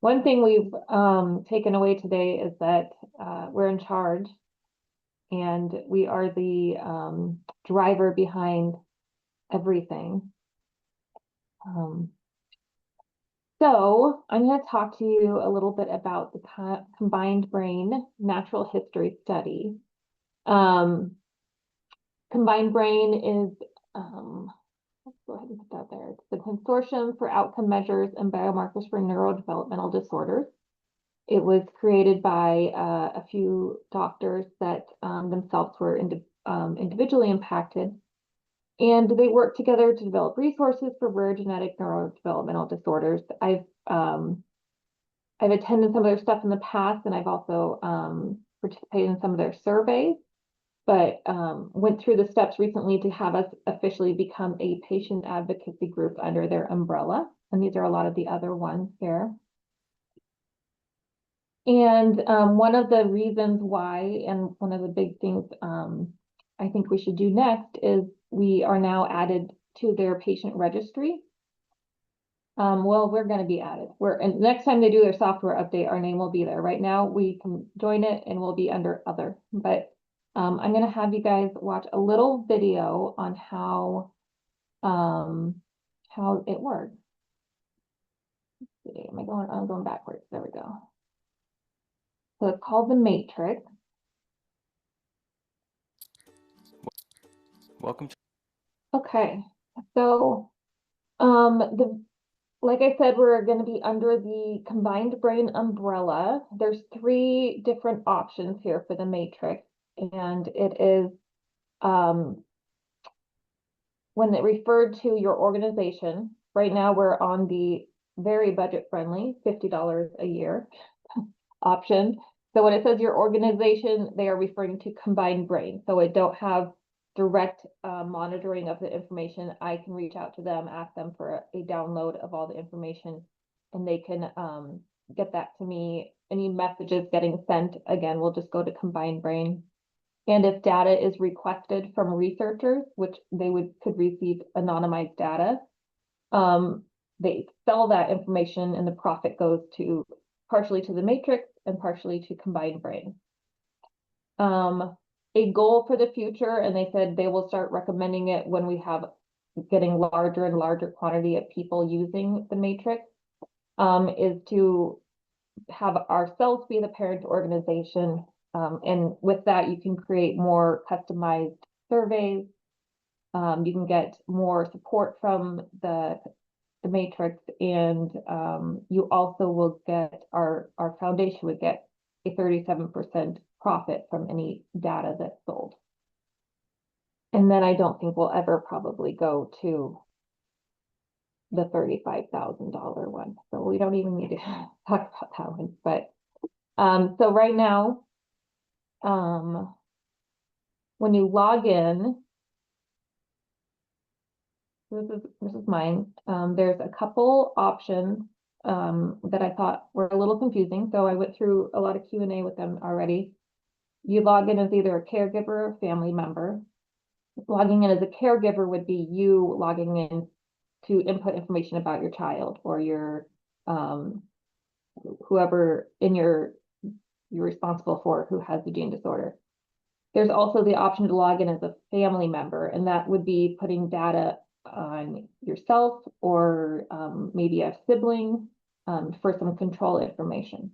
One thing we've taken away today is that we're in charge and we are the driver behind everything. Um, so I'm going to talk to you a little bit about the combined brain natural history study. Combined brain is, let's go ahead and put that there. It's the Consortium for Outcome Measures and Biomarkers for Neurodevelopmental Disorders. It was created by a few doctors that themselves were individually impacted, and they work together to develop resources for rare genetic neurodevelopmental disorders. I've attended some of their stuff in the past, and I've also participated in some of their surveys, but went through the steps recently to have us officially become a patient advocacy group under their umbrella. And these are a lot of the other ones here. And one of the reasons why, and one of the big things I think we should do next is we are now added to their patient registry. Well, we're going to be added. And next time they do their software update, our name will be there. Right now, we can join it and we'll be under other. But I'm going to have you guys watch a little video on how it works. Let's see, I'm going backwards. There we go. So it's called the Matrix. Welcome to Okay, so like I said, we're going to be under the combined brain umbrella. There's 3 different options here for the Matrix, and it is when it referred to your organization. Right now, we're on the very budget-friendly $50 a year option. So when it says your organization, they are referring to combined brain. So I don't have direct monitoring of the information. I can reach out to them, ask them for a download of all the information, and they can get that to me. Any messages getting sent, again, we'll just go to combined brain. And if data is requested from researchers, which they could receive anonymized data, they sell that information and the profit goes to partially to the Matrix and partially to combined brain. A goal for the future, and they said they will start recommending it when we have getting larger and larger quantity of people using the Matrix, is to have ourselves be the parent organization. And with that, you can create more customized surveys. You can get more support from the Matrix, and you also will get our foundation would get a 37% profit from any data that's sold. And then I don't think we'll ever probably go to the $35,000 one. So we don't even need to talk about that one. But so right now, when you log in, this is mine. There's a couple options that I thought were a little confusing. So I went through a lot of Q&A with them already. You log in as either a caregiver or family member. Logging in as a caregiver would be you logging in to input information about your child or your whoever you're responsible for who has the gene disorder. There's also the option to log in as a family member, and that would be putting data on yourself or maybe a sibling for some control information.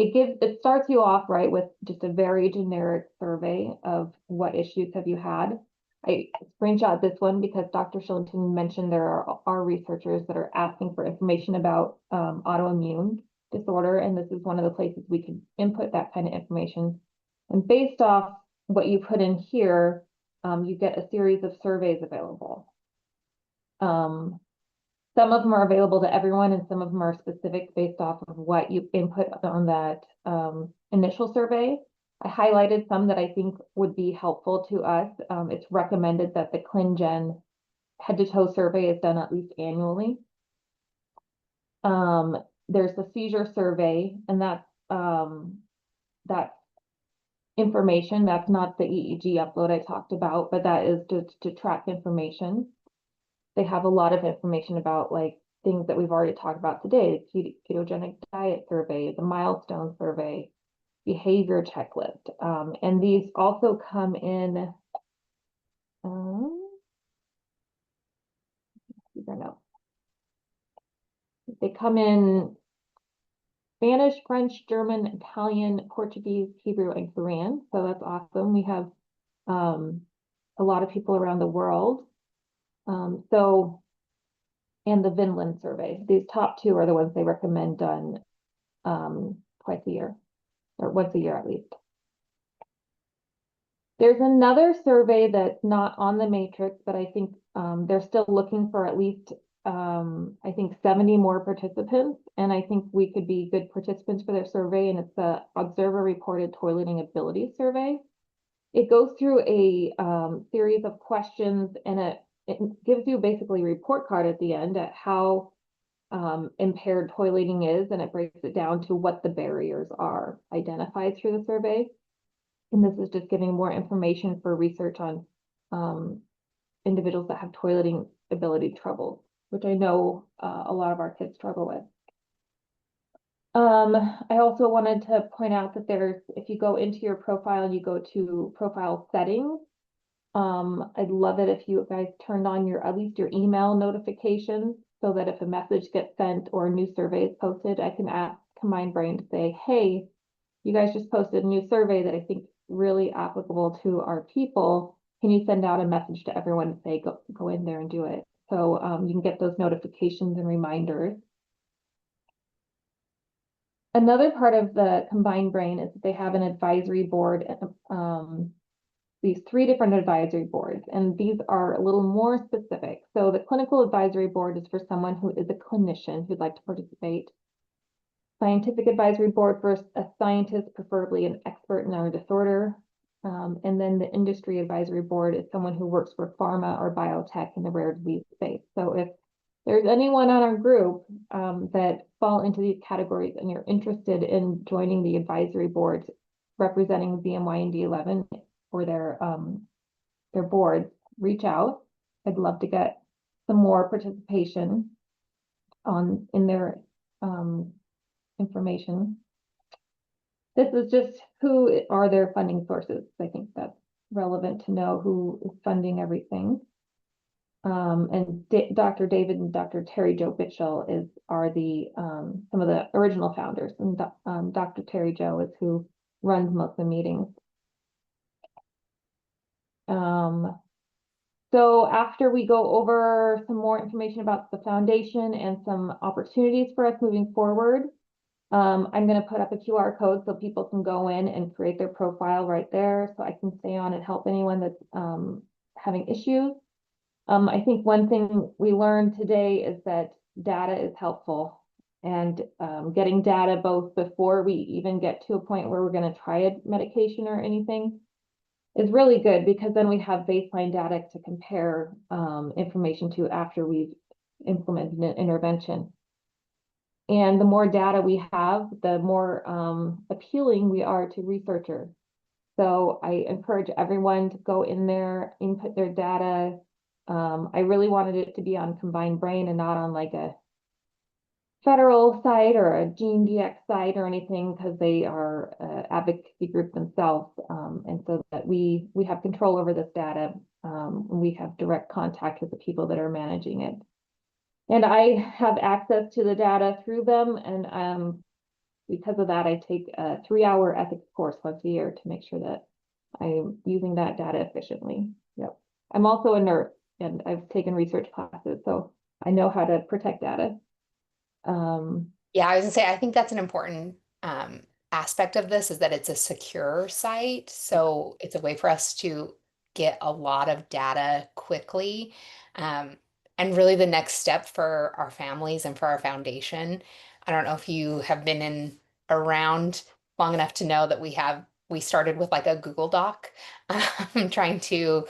It starts you off right with just a very generic survey of what issues have you had. I screenshot this one because Dr. Shillington mentioned there are researchers that are asking for information about autoimmune disorder, and this is one of the places we can input that kind of information. And based off what you put in here, you get a series of surveys available. Some of them are available to everyone, and some of them are specific based off of what you input on that initial survey. I highlighted some that I think would be helpful to us. It's recommended that the ClinGen head-to-toe survey is done at least annually. There's the seizure survey, and that's information. That's not the EEG upload I talked about, but that is to track information. They have a lot of information about like things that we've already talked about today, the ketogenic diet survey, the milestone survey, behavior checklist. And these also come in, they come in Spanish, French, German, Italian, Portuguese, Hebrew, and Korean. So that's awesome. We have a lot of people around the world. And the Vinland survey. These top two are the ones they recommend done twice a year, or once a year at least. There's another survey that's not on the matrix, but I think they're still looking for at least, I think 70 more participants. And I think we could be good participants for their survey. And it's the Observer Reported Toileting Ability Survey. It goes through a series of questions, and it gives you basically a report card at the end at how impaired toileting is, and it breaks it down to what the barriers are identified through the survey. And this is just giving more information for research on individuals that have toileting ability troubles, which I know a lot of our kids struggle with. I also wanted to point out that if you go into your profile and you go to profile settings, I'd love it if you guys turned on at least your email notifications, so that if a message gets sent or a new survey is posted, I can ask CombinedBrain to say, hey, you guys just posted a new survey that I think really applicable to our people. Can you send out a message to everyone to say, go in there and do it? So you can get those notifications and reminders. Another part of the CombinedBrain is that they have an advisory board, these 3 different advisory boards, and these are a little more specific. So the clinical advisory board is for someone who is a clinician who'd like to participate. Scientific advisory board for a scientist, preferably an expert in our disorder. And then the industry advisory board is someone who works for pharma or biotech in the rare disease space. So if there's anyone on our group that fall into these categories and you're interested in joining the advisory board representing ZMYND11 or their boards, reach out. I'd love to get some more participation in their information. This is just who are their funding sources. I think that's relevant to know who is funding everything. And Dr. David and Dr. Terry Jo Bitchell are some of the original founders, and Dr. Terry Jo is who runs most of the meetings. So after we go over some more information about the foundation and some opportunities for us moving forward, I'm going to put up a QR code so people can go in and create their profile right there, so I can stay on and help anyone that's having issues. I think one thing we learned today is that data is helpful, and getting data both before we even get to a point where we're going to try a medication or anything is really good, because then we have baseline data to compare information to after we've implemented an intervention. And the more data we have, the more appealing we are to researchers. So I encourage everyone to go in there, input their data. I really wanted it to be on CombinedBrain and not on like a federal site or a GeneDx site or anything, because they are advocacy group themselves, and so that we have control over this data. We have direct contact with the people that are managing it, and I have access to the data through them. And because of that, I take a 3-hour ethics course once a year to make sure that I'm using that data efficiently. Yep. I'm also a nurse, and I've taken research classes, so I know how to protect data. Yeah, I was gonna say, I think that's an important aspect of this, is that it's a secure site. So it's a way for us to get a lot of data quickly. And really the next step for our families and for our foundation. I don't know if you have been around long enough to know that we started with like a Google Doc, trying to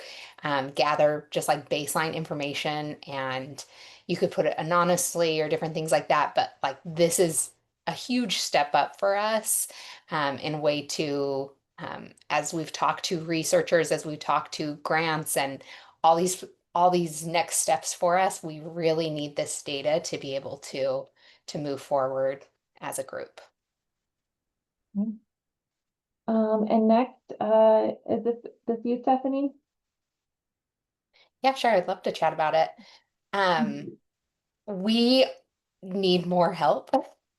gather just like baseline information, and you could put it anonymously or different things like that. But like this is a huge step up for us in a way to, as we've talked to researchers, as we talk to grants and all these all these next steps for us. We really need this data to be able to move forward as a group. And next, is this you, Stephanie? Yeah, sure. I'd love to chat about it. Um, we need more help.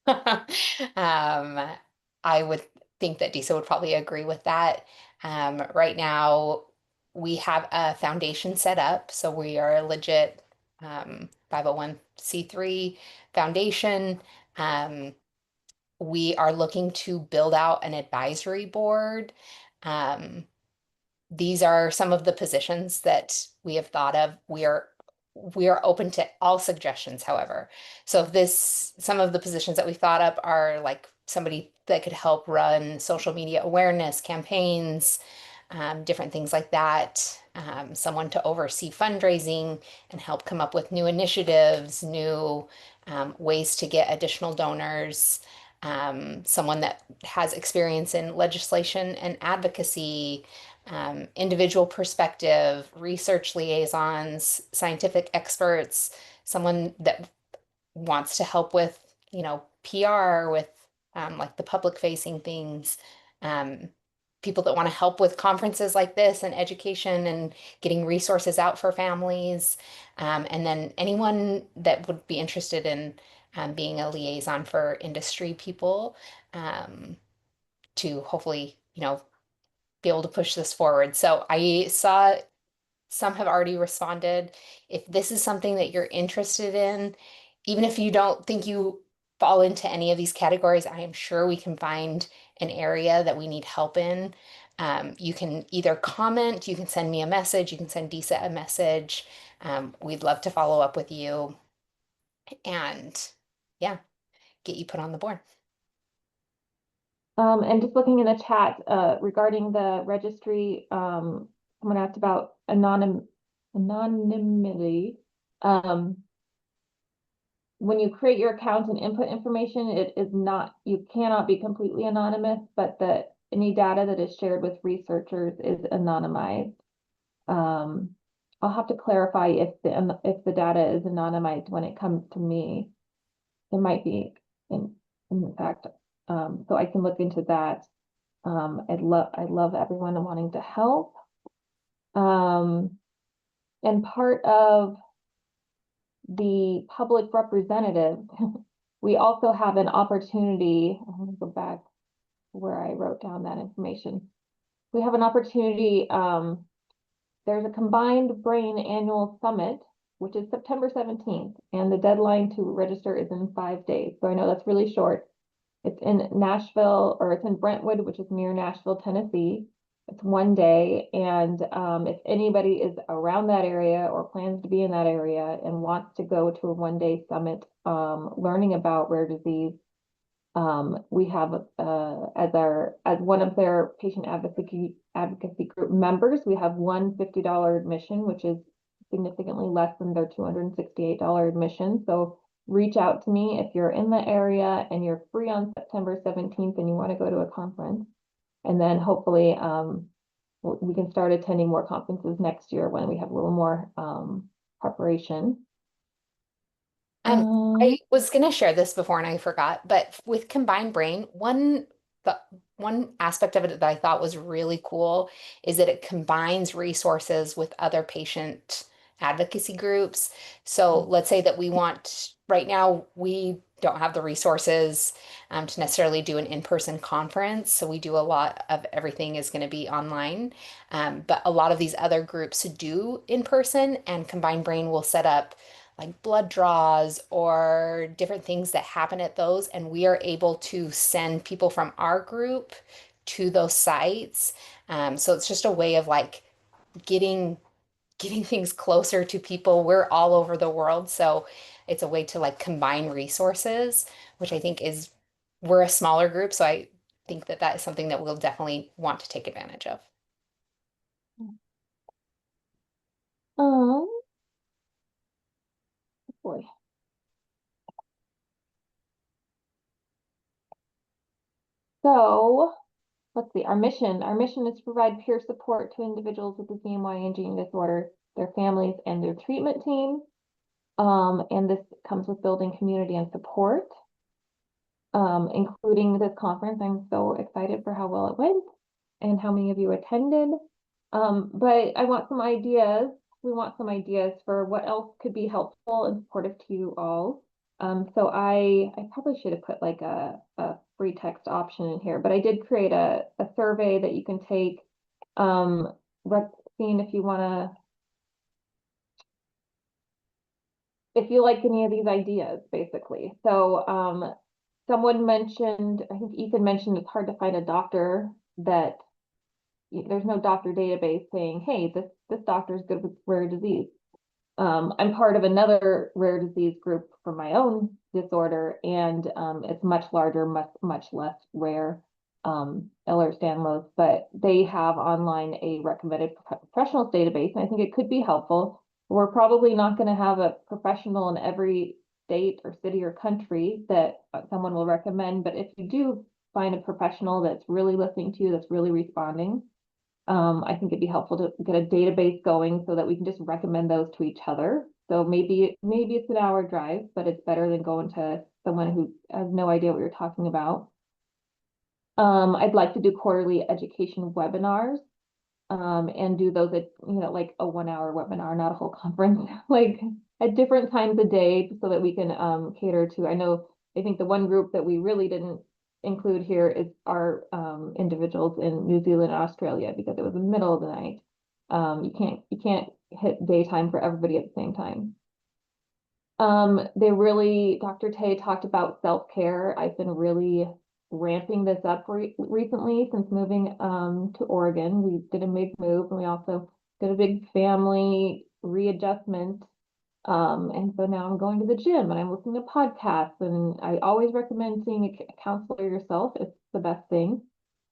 I would think that Disa would probably agree with that. Right now, we have a foundation set up, so we are a legit 501(c)(3) foundation. Um, we are looking to build out an advisory board. Um, these are some of the positions that we have thought of. We are open to all suggestions, however. So if some of the positions that we thought up are like somebody that could help run social media awareness campaigns, different things like that. Someone to oversee fundraising and help come up with new initiatives, new ways to get additional donors. Someone that has experience in legislation and advocacy, individual perspective, research liaisons, scientific experts, someone that wants to help with, PR, with like the public facing things, um, people that want to help with conferences like this and education and getting resources out for families, and then anyone that would be interested in being a liaison for industry people, to hopefully, be able to push this forward. So I saw some have already responded. If this is something that you're interested in, even if you don't think you fall into any of these categories, I am sure we can find an area that we need help in. You can either comment, you can send me a message, you can send Disa a message. We'd love to follow up with you and yeah, get you put on the board. And just looking in the chat, regarding the registry, someone asked about anonymity. When you create your account and input information, it is not, you cannot be completely anonymous, but that any data that is shared with researchers is anonymized. I'll have to clarify if the data is anonymized when it comes to me. It might be in fact, so I can look into that. I love everyone wanting to help. And part of the public representative, we also have an opportunity. I'm going to go back where I wrote down that information. We have an opportunity. There's a Combined Brain Annual Summit, which is September 17th, and the deadline to register is in 5 days. So I know that's really short. It's in Nashville, or it's in Brentwood, which is near Nashville, Tennessee. It's 1 day, and if anybody is around that area or plans to be in that area and wants to go to a 1 day summit, learning about rare disease, we have as one of their patient advocacy group members, we have one $50 admission, which is significantly less than their $268 admission. So reach out to me if you're in the area and you're free on September 17th and you want to go to a conference. And then hopefully we can start attending more conferences next year when we have a little more preparation. I was going to share this before and I forgot, but with Combined Brain, one aspect of it that I thought was really cool is that it combines resources with other patient advocacy groups. So let's say that right now, we don't have the resources to necessarily do an in-person conference. So we do a lot of everything is going to be online. But a lot of these other groups do in person, and Combined Brain will set up like blood draws or different things that happen at those. And we are able to send people from our group to those sites. So it's just a way of like getting things closer to people. We're all over the world. So it's a way to like combine resources, which I think we're a smaller group. So I think that that is something that we'll definitely want to take advantage of. Um, boy. So let's see, our mission is to provide peer support to individuals with the ZMYND disorder. their families, and their treatment team. And this comes with building community and support, including this conference. I'm so excited for how well it went and how many of you attended. But I want some ideas. We want some ideas for what else could be helpful and supportive to you all. So I probably should have put like a free text option in here, but I did create a survey that you can take. Seeing if you want to, if you like any of these ideas, basically. So someone mentioned, I think Ethan mentioned, it's hard to find a doctor that there's no doctor database saying, hey, this doctor is good with rare disease. I'm part of another rare disease group for my own disorder, and it's much larger, much less rare, Ehlers-Danlos, but they have online a recommended professionals database, and I think it could be helpful. We're probably not going to have a professional in every state or city or country that someone will recommend, but if you do find a professional that's really listening to you, that's really responding, I think it'd be helpful to get a database going so that we can just recommend those to each other. So maybe it's an hour drive, but it's better than going to someone who has no idea what you're talking about. I'd like to do quarterly education webinars, and do those at, like a 1 hour webinar, not a whole conference, like at different times a day so that we can cater to, I think the one group that we really didn't include here is our individuals in New Zealand and Australia, because it was the middle of the night. You can't hit daytime for everybody at the same time. Dr. Tay talked about self-care. I've been really ramping this up recently since moving to Oregon. We did a big move, and we also did a big family readjustment. And so now I'm going to the gym and I'm listening to podcasts, and I always recommend seeing a counselor yourself. It's the best thing.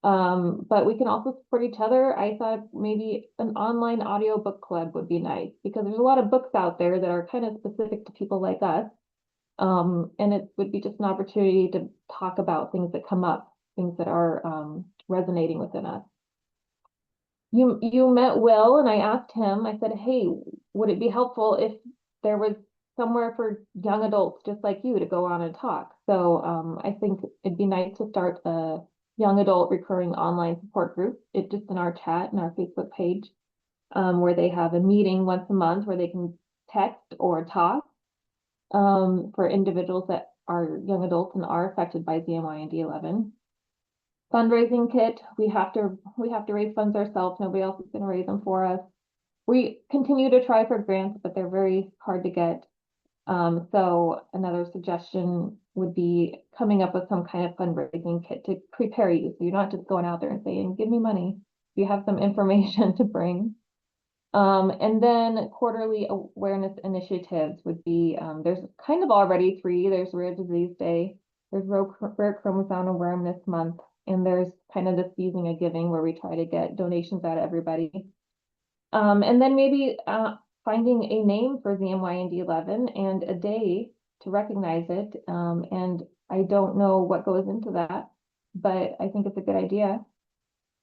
But we can also support each other. I thought maybe an online audiobook club would be nice, because there's a lot of books out there that are kind of specific to people like us. And it would be just an opportunity to talk about things that come up, things that are resonating within us. You met Will, and I asked him, I said, hey, would it be helpful if there was somewhere for young adults just like you to go on and talk? So I think it'd be nice to start a young adult recurring online support group. It's just in our chat and our Facebook page, where they have a meeting once a month where they can text or talk, for individuals that are young adults and are affected by ZMYND11. Fundraising kit, we have to raise funds ourselves. Nobody else is going to raise them for us. We continue to try for grants, but they're very hard to get. So another suggestion would be coming up with some kind of fundraising kit to prepare you, so you're not just going out there and saying, give me money. You have some information to bring. And then quarterly awareness initiatives would be, there's kind of already 3. There's Rare Disease Day, there's Rare Chromosome Awareness Month, and there's kind of this Using a Giving, where we try to get donations out of everybody. And then maybe finding a name for ZMYND11 and a day to recognize it. And I don't know what goes into that, but I think it's a good idea.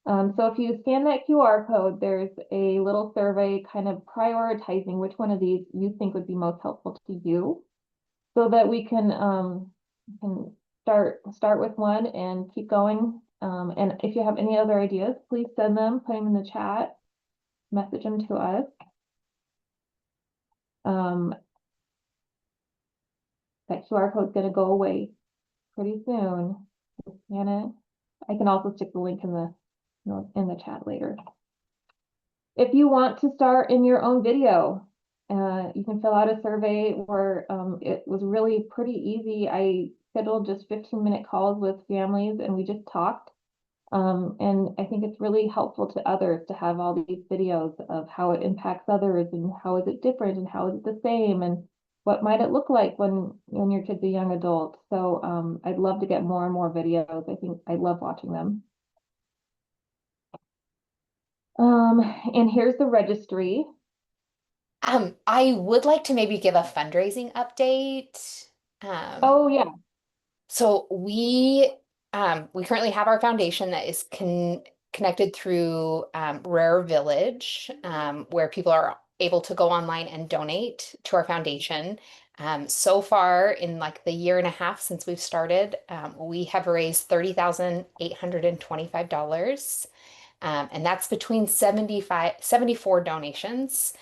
So if you scan that QR code, there's a little survey kind of prioritizing which one of these you think would be most helpful to you, so that we can start with one and keep going. And if you have any other ideas, please send them, put them in the chat, message them to us. That QR code is going to go away pretty soon. Scan it. I can also stick the link in the chat later. If you want to start in your own video, you can fill out a survey where it was really pretty easy. I scheduled just 15-minute calls with families, and we just talked. And I think it's really helpful to others to have all these videos of how it impacts others, and how is it different, and how is it the same, and what might it look like when your kid's a young adult. So I'd love to get more and more videos. I think I love watching them. And here's the registry. I would like to maybe give a fundraising update. Oh yeah. So we currently have our foundation that is connected through Rare Village, where people are able to go online and donate to our foundation. So far in like the year and a half since we've started, we have raised $30,825. And that's between 74 donations.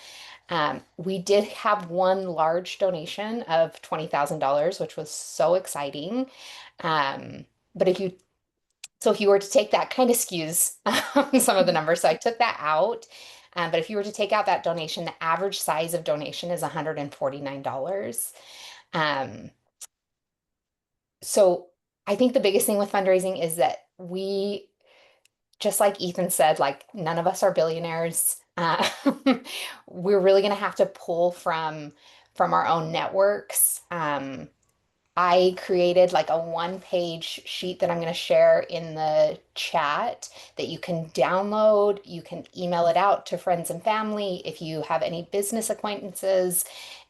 We did have one large donation of $20,000, which was so exciting. But if you were to take that, kind of skews some of the numbers. So I took that out. But if you were to take out that donation, the average size of donation is $149. Um, so I think the biggest thing with fundraising is that just like Ethan said, like none of us are billionaires. We're really going to have to pull from our own networks. I created like a one-page sheet that I'm going to share in the chat that you can download. You can email it out to friends and family. If you have any business acquaintances,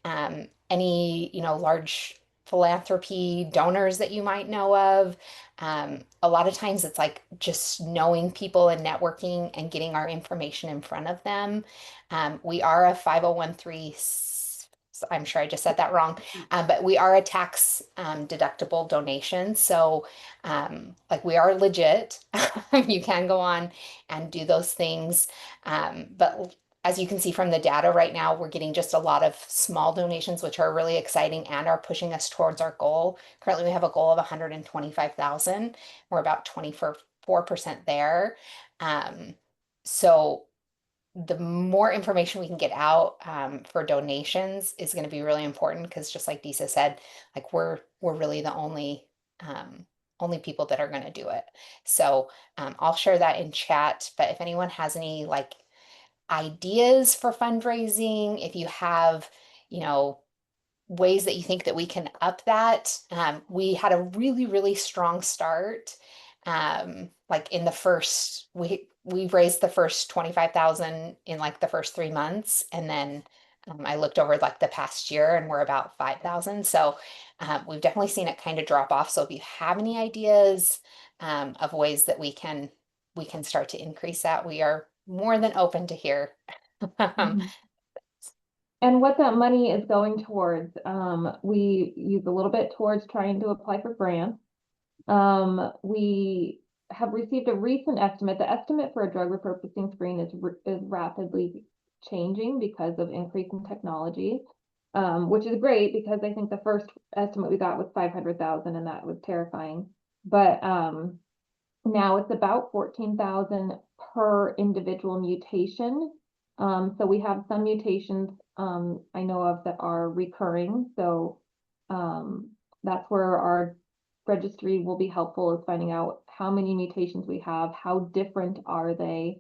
any, large philanthropy donors that you might know of. A lot of times it's like just knowing people and networking and getting our information in front of them. We are a 501(c)(3), I'm sure I just said that wrong, but we are a tax deductible donation. So like we are legit. You can go on and do those things. But as you can see from the data right now, we're getting just a lot of small donations, which are really exciting and are pushing us towards our goal. Currently, we have a goal of 125,000. We're about 24% there. So the more information we can get out for donations is going to be really important because just like Disa said, like we're really the only people that are going to do it. So I'll share that in chat. But if anyone has any like ideas for fundraising, if you have, you know, ways that you think that we can up that. We had a really, really strong start. Like in the first, we raised the first 25,000 in like the first 3 months. And then I looked over like the past year and we're about 5,000. So we've definitely seen it kind of drop off. So if you have any ideas of ways that we can start to increase that, we are more than open to hear. Mhm. And what that money is going towards, we use a little bit towards trying to apply for grants. We have received a recent estimate. The estimate for a drug repurposing screen is rapidly changing because of increase in technology, which is great because I think the first estimate we got was 500,000 and that was terrifying. But now it's about 14,000 per individual mutation. So we have some mutations I know of that are recurring. So that's where our registry will be helpful, is finding out how many mutations we have, how different are they.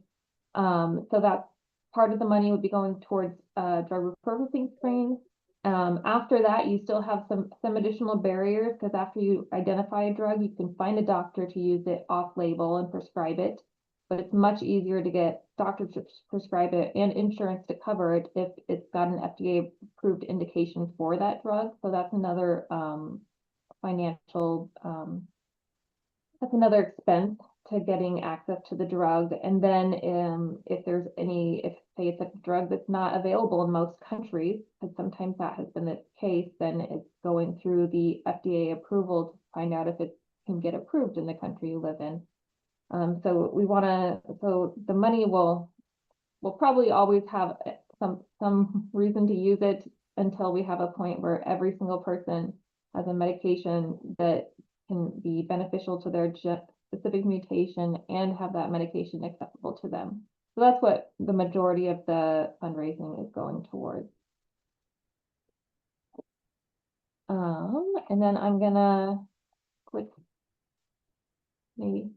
So that part of the money would be going towards drug repurposing screens. After that, you still have some additional barriers because after you identify a drug, you can find a doctor to use it off label and prescribe it. But it's much easier to get doctors to prescribe it and insurance to cover it if it's got an FDA approved indication for that drug. So that's another financial, that's another expense to getting access to the drug. And then if there's if say it's a drug that's not available in most countries, because sometimes that has been the case, then it's going through the FDA approval to find out if it can get approved in the country you live in. So the money will probably always have some reason to use it until we have a point where every single person has a medication that can be beneficial to their specific mutation and have that medication accessible to them. So that's what the majority of the fundraising is going towards. And then I'm gonna maybe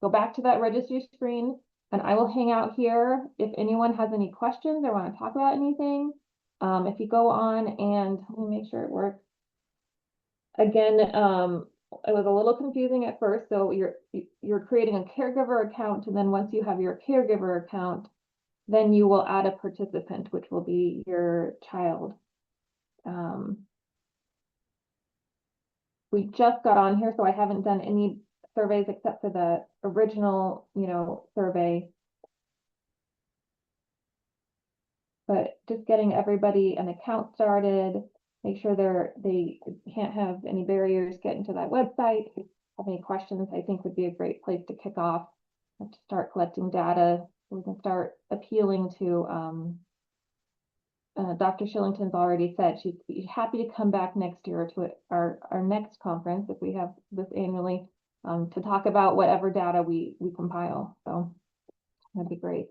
go back to that registry screen and I will hang out here if anyone has any questions or want to talk about anything. If you go on and let me make sure it works. Again, it was a little confusing at first. So you're creating a caregiver account, and then once you have your caregiver account, then you will add a participant, which will be your child. We just got on here, so I haven't done any surveys except for the original, survey. but just getting everybody an account started, make sure they can't have any barriers getting to that website. If you have any questions, I think would be a great place to kick off, to start collecting data. We can start appealing to, Dr. Shillington's already said she'd be happy to come back next year to our next conference, if we have this annually, to talk about whatever data we compile. So that'd be great.